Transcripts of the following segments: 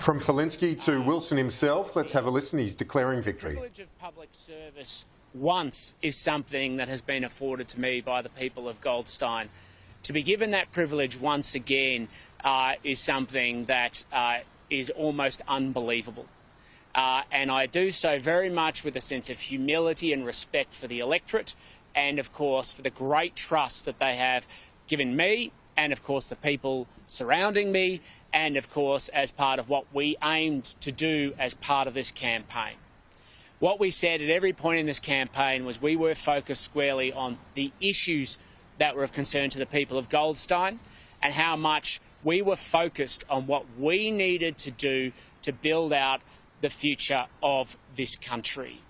From Felinsky to Wilson himself, let's have a listen. He's declaring victory. The privilege of public service once is something that has been afforded to me by the people of Goldstein. To be given that privilege once again is something that is almost unbelievable. And I do so very much with a sense of humility and respect for the electorate and, of course, for the great trust that they have given me and, of course, the people surrounding me and, of course, as part of what we aimed to do as part of this campaign. What we said at every point in this campaign was we were focused squarely on the issues that were of concern to the people of Goldstein and how much we were focused on what we needed to do to build out the future of this country.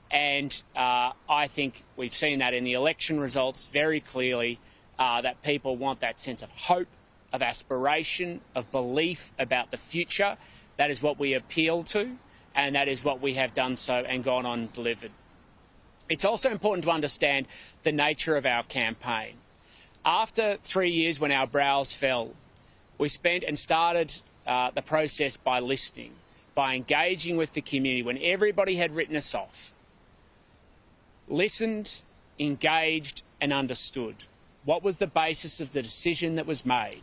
And I think we've seen that in the election results very clearly, that people want that sense of hope, of aspiration, of belief about the future. That is what we appeal to, and that is what we have done so and gone on and delivered. It's also important to understand the nature of our campaign. After 3 years when our brows fell, we spent and started the process by listening, by engaging with the community when everybody had written us off. Listened, engaged and understood. What was the basis of the decision that was made?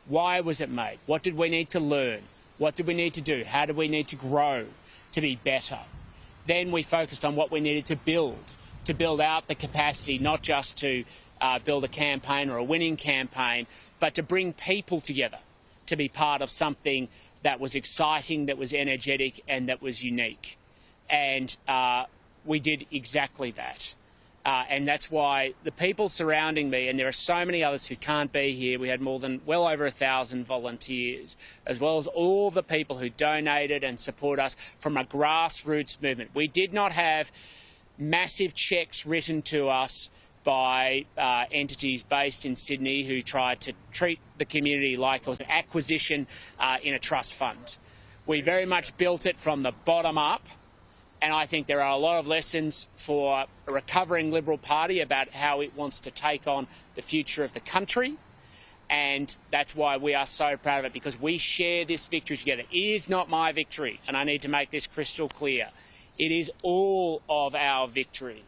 Why was it made? What did we need to learn? What did we need to do? How did we need to grow to be better? Then we focused on what we needed to build out the capacity, not just to build a campaign or a winning campaign, but to bring people together to be part of something that was exciting, that was energetic and that was unique. And we did exactly that. And that's why the people surrounding me, and there are so many others who can't be here, we had well over 1,000 volunteers, as well as all the people who donated and support us from a grassroots movement. We did not have massive cheques written to us by entities based in Sydney who tried to treat the community like it was an acquisition in a trust fund. We very much built it from the bottom up. And I think there are a lot of lessons for a recovering Liberal Party about how it wants to take on the future of the country. And that's why we are so proud of it, because we share this victory together. It is not my victory, and I need to make this crystal clear. It is all of our victory.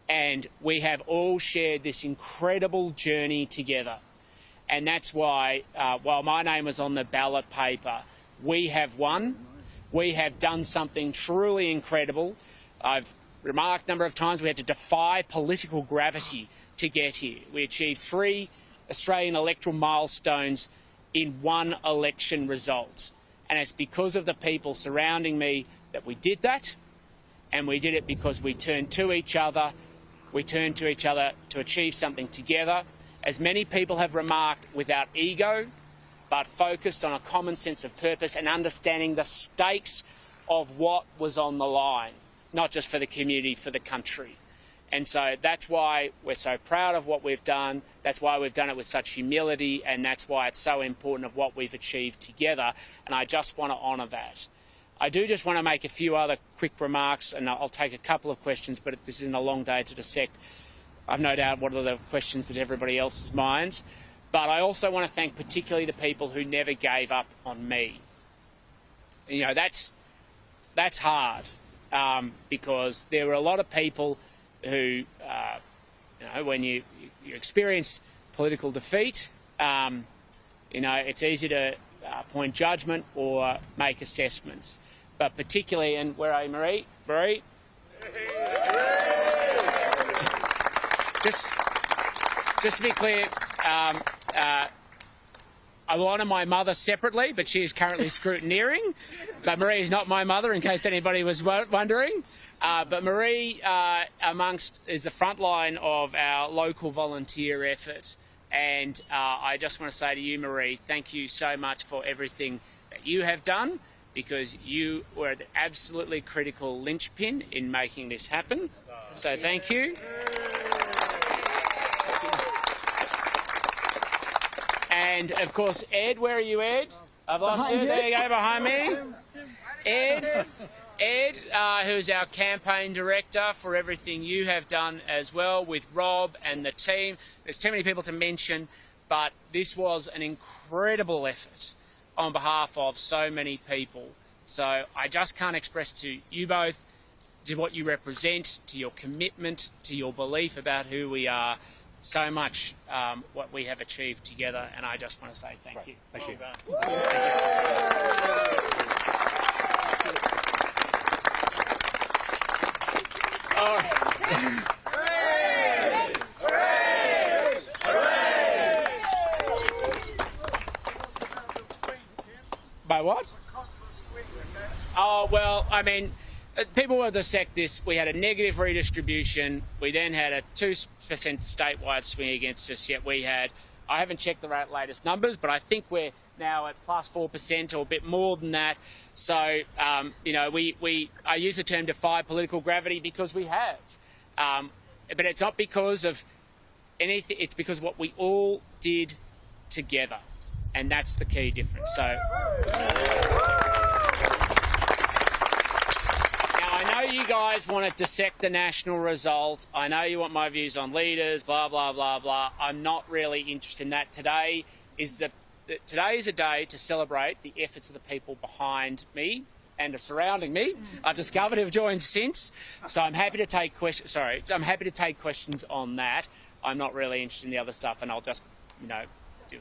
And we have all shared this incredible journey together. And that's why, while my name was on the ballot paper, we have won. We have done something truly incredible. I've remarked a number of times we had to defy political gravity to get here. We achieved 3 Australian electoral milestones in one election result. And it's because of the people surrounding me that we did that. And we did it because we turned to each other. We turned to each other to achieve something together. As many people have remarked, without ego, but focused on a common sense of purpose and understanding the stakes of what was on the line, not just for the community, for the country. And so that's why we're so proud of what we've done. That's why we've done it with such humility, and that's why it's so important of what we've achieved together. And I just want to honour that. I do just want to make a few other quick remarks, and I'll take a couple of questions, but this isn't a long day to dissect. I've no doubt what are the questions that everybody else's minds. But I also want to thank particularly the people who never gave up on me. You know, that's hard because there were a lot of people who, you know, when you experience political defeat, you know, it's easy to point judgment or make assessments. But particularly, and where are you, Marie? Marie? Just to be clear, I will honour my mother separately, but she is currently scrutineering. But Marie is not my mother, in case anybody was wondering. But Marie is the front line of our local volunteer effort. And I just want to say to you, Marie, thank you so much for everything that you have done, because you were an absolutely critical linchpin in making this happen. So thank you. And, of course, Ed, where are you, Ed? I've lost you. There you go, behind me. Ed, who's our campaign director, for everything you have done as well with Rob and the team. There's too many people to mention, but this was an incredible effort on behalf of so many people. So I just can't express to you both, to what you represent, to your commitment, to your belief about who we are, so much what we have achieved together, and I just want to say thank you. Thank you. All right. By what? Oh, well, I mean, people will dissect this. We had a negative redistribution. We then had a 2% statewide swing against us, yet we had, I haven't checked the latest numbers, but I think we're now at plus 4% or a bit more than that. So, you know, I use the term defy political gravity because we have. But it's not because of anything, it's because of what we all did together. And that's the key difference. So, now I know you guys want to dissect the national result. I know you want my views on leaders, blah, blah, blah, blah. I'm not really interested in that. Today is a day to celebrate the efforts of the people behind me and surrounding me. I've discovered who've joined since. So I'm happy to take questions. Sorry, I'm happy to take questions on that. I'm not really interested in the other stuff, and I'll just, you know, do.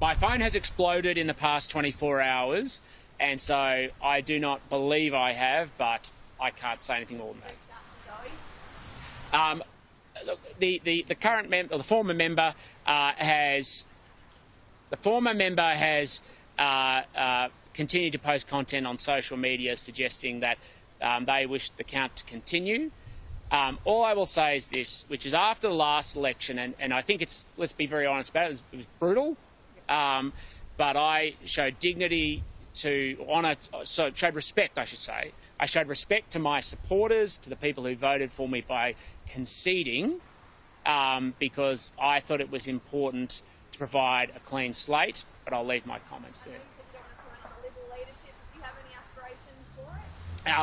My phone has exploded in the past 24 hours, and so I do not believe I have, but I can't say anything more than that. Look, the current member, the former member has continued to post content on social media suggesting that they wish the count to continue. All I will say is this, which is after the last election, and I think it's, let's be very honest about it, it was brutal, but I showed dignity to honour, so showed respect, I should say. I showed respect to my supporters, to the people who voted for me by conceding, because I thought it was important to provide a clean slate, but I'll leave my comments there.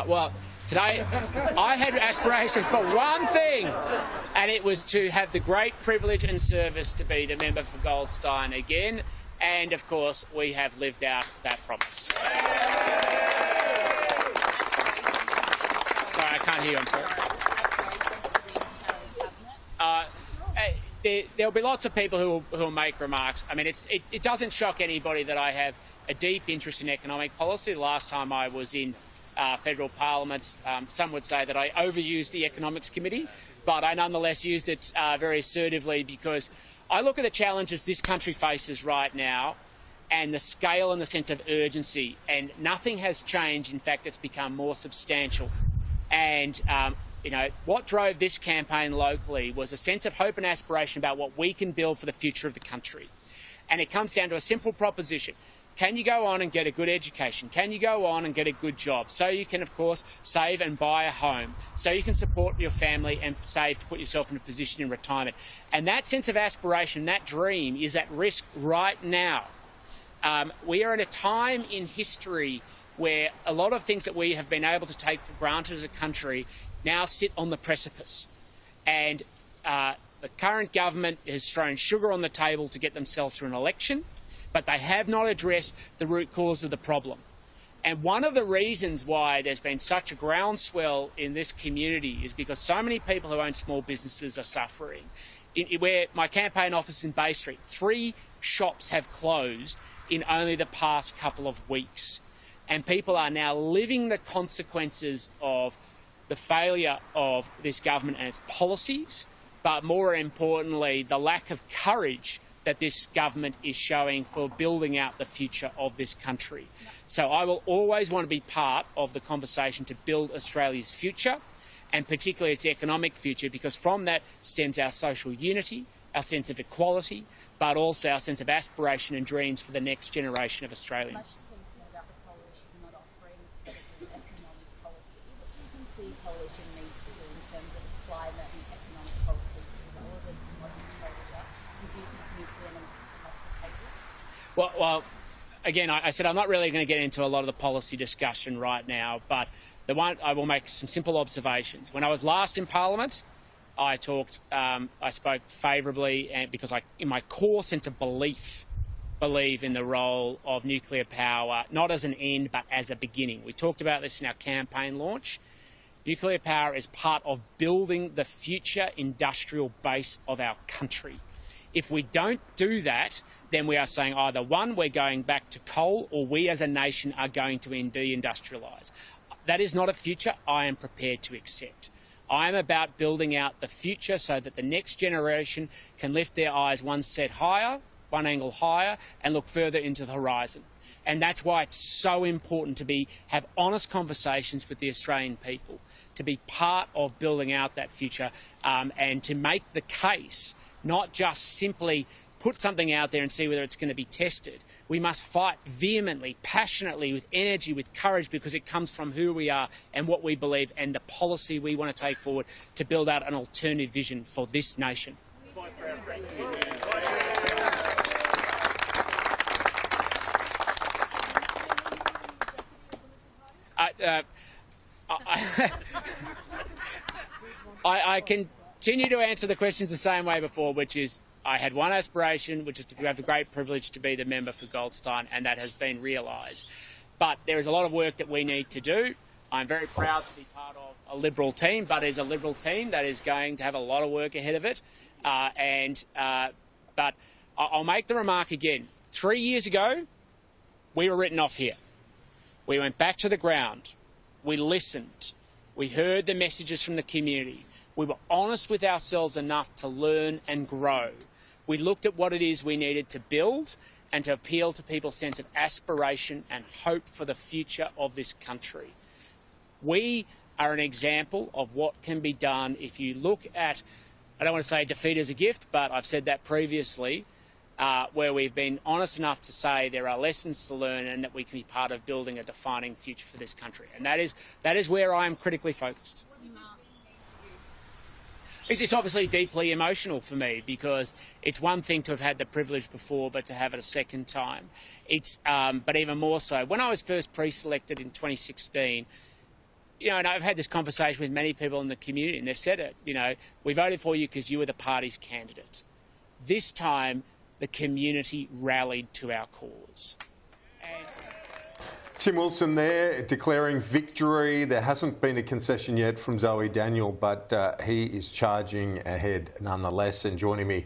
Well, today I had aspirations for one thing, and it was to have the great privilege and service to be the member for Goldstein again, and of course we have lived out that promise. Sorry, I can't hear you, I'm sorry. There'll be lots of people who will make remarks. I mean, it doesn't shock anybody that I have a deep interest in economic policy. The last time I was in federal parliament, some would say that I overused the economics committee, but I nonetheless used it very assertively because I look at the challenges this country faces right now and the scale and the sense of urgency, and nothing has changed. In fact, it's become more substantial. And you know, what drove this campaign locally was a sense of hope and aspiration about what we can build for the future of the country. And it comes down to a simple proposition. Can you go on and get a good education? Can you go on and get a good job? So you can, of course, save and buy a home. So you can support your family and save to put yourself in a position in retirement. And that sense of aspiration, that dream, is at risk right now. We are at a time in history where a lot of things that we have been able to take for granted as a country now sit on the precipice. And the current government has thrown sugar on the table to get themselves through an election, but they have not addressed the root cause of the problem. And one of the reasons why there's been such a groundswell in this community is because so many people who own small businesses are suffering. Where my campaign office in Bay Street, 3 shops have closed in only the past couple of weeks. And people are now living the consequences of the failure of this government and its policies, but more importantly, the lack of courage that this government is showing for building out the future of this country. So I will always want to be part of the conversation to build Australia's future, and particularly its economic future, because from that stems our social unity, our sense of equality, but also our sense of aspiration and dreams for the next generation of Australians. Well, again, I said I'm not really going to get into a lot of the policy discussion right now, but I will make some simple observations. When I was last in Parliament, I spoke favourably, and because in my core sense of belief believe in the role of nuclear power, not as an end, but as a beginning. We talked about this in our campaign launch. Nuclear power is part of building the future industrial base of our country. If we don't do that, then we are saying either one, we're going back to coal, or we as a nation are going to deindustrialise. That is not a future I am prepared to accept. I am about building out the future so that the next generation can lift their eyes one angle higher, and look further into the horizon. And that's why it's so important to have honest conversations with the Australian people, to be part of building out that future, and to make the case, not just simply put something out there and see whether it's going to be tested. We must fight vehemently, passionately, with energy, with courage, because it comes from who we are and what we believe and the policy we want to take forward to build out an alternative vision for this nation. I continue to answer the questions the same way before, which is I had one aspiration, which is to have the great privilege to be the member for Goldstein, and that has been realised. But there is a lot of work that we need to do. I'm very proud to be part of a Liberal team, but it's a Liberal team that is going to have a lot of work ahead of it. But I'll make the remark again. 3 years ago, we were written off here. We went back to the ground. We listened. We heard the messages from the community. We were honest with ourselves enough to learn and grow. We looked at what it is we needed to build and to appeal to people's sense of aspiration and hope for the future of this country. We are an example of what can be done if you look at, I don't want to say defeat as a gift, but I've said that previously, where we've been honest enough to say there are lessons to learn and that we can be part of building a defining future for this country. And that is where I am critically focused. It's obviously deeply emotional for me, because it's one thing to have had the privilege before, but to have it a second time. But even more so, when I was first pre-selected in 2016, and I've had this conversation with many people in the community, and they've said it, we voted for you because you were the party's candidate. This time, the community rallied to our cause. Tim Wilson there declaring victory. There hasn't been a concession yet from Zoe Daniel, but he is charging ahead nonetheless. And joining me